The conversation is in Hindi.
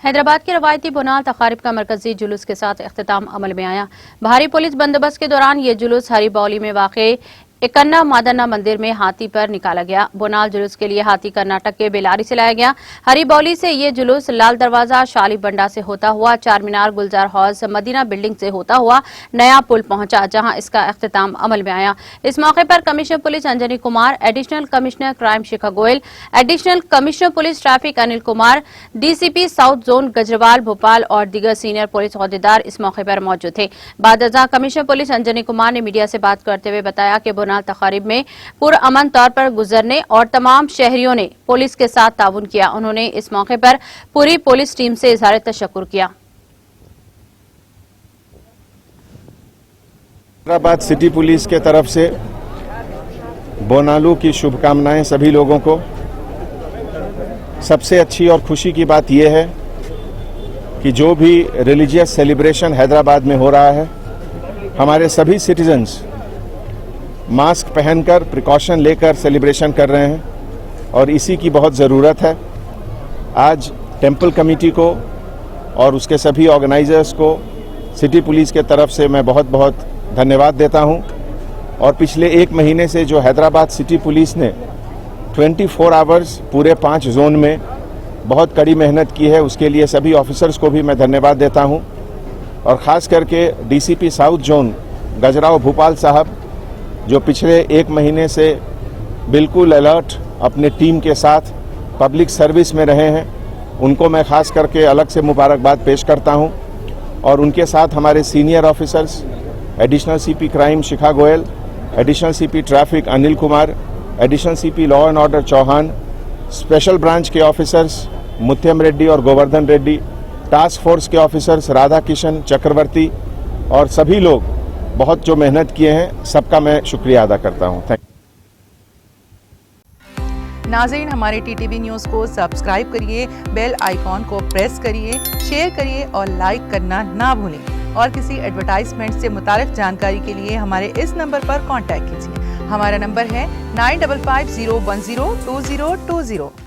हैदराबाद के रवायती बोनाल तकारीब का मरकजी जुलूस के साथ इख्तिताम अमल में आया। भारी पुलिस बंदोबस्त के दौरान ये जुलूस हरी बौली में वाक़े इकन्ना मादन्ना मंदिर में हाथी पर निकाला गया। बोनाल जुलूस के लिए हाथी कर्नाटक के बेलारी से लाया गया। हरी बौली से ये जुलूस लाल दरवाजा, शाली बंडा से होता हुआ चार मीनार, गुलजार हाउस, मदीना बिल्डिंग से होता हुआ नया पुल पहुंचा, जहां इसका इख्तिताम अमल में आया। इस मौके पर commissioner police Anjani Kumar, additional commissioner crime Shikha Goyal, additional commissioner police traffic Anil Kumar, DCP south zone Gajarwal Bhopal और दीगर सीनियर पुलिस ओहदेदार इस मौके पर मौजूद थे। बादअज़ा कमिश्नर पुलिस अंजनी कुमार ने मीडिया से बात करते हुए बताया कि बोनाल तकारीब में पुरअमन तौर पर गुजरने और तमाम शहरियों ने पुलिस के साथ ताउन किया। उन्होंने इस मौके पर पूरी पुलिस टीम से इज़हार तशक्कुर किया। हैदराबाद सिटी पुलिस के तरफ से बोनालू की शुभकामनाएं सभी लोगों को। सबसे अच्छी और खुशी की बात यह है कि जो भी रिलीजियस सेलिब्रेशन हैदराबाद में हो रहा है, हमारे सभी सिटीजन्स मास्क पहनकर प्रिकॉशन लेकर सेलिब्रेशन कर रहे हैं और इसी की बहुत ज़रूरत है। आज टेंपल कमेटी को और उसके सभी ऑर्गेनाइजर्स को सिटी पुलिस के तरफ से मैं बहुत बहुत धन्यवाद देता हूं। और पिछले एक महीने से जो हैदराबाद सिटी पुलिस ने 24 आवर्स पूरे 5 जोन में बहुत कड़ी मेहनत की है, उसके लिए सभी ऑफिसर्स को भी मैं धन्यवाद देता हूं। और ख़ास करके DCP south zone Gajrao Bhopal साहब, जो पिछले एक महीने से बिल्कुल अलर्ट अपने टीम के साथ पब्लिक सर्विस में रहे हैं, उनको मैं ख़ास करके अलग से मुबारकबाद पेश करता हूं। और उनके साथ हमारे senior officers, additional CP crime Shikha Goyal, additional CP traffic Anil Kumar, additional CP law and order Chauhan, special branch के ऑफिसर्स मुत्यम रेड्डी और गोवर्धन रेड्डी, टास्क फोर्स के ऑफिसर्स राधा किशन चक्रवर्ती और सभी लोग बहुत जो मेहनत किए हैं, सबका मैं शुक्रिया अदा करता हूं। Thank you. नाज़रीन, हमारे टीटीवी न्यूज़ को सब्सक्राइब करिए, बेल आइकॉन को प्रेस करिए, शेयर करिए और लाइक करना ना भूलें। और किसी एडवर्टाइजमेंट से मुताल्लिक जानकारी के लिए हमारे इस नंबर पर कांटेक्ट कीजिए। हमारा नंबर है 9550102020।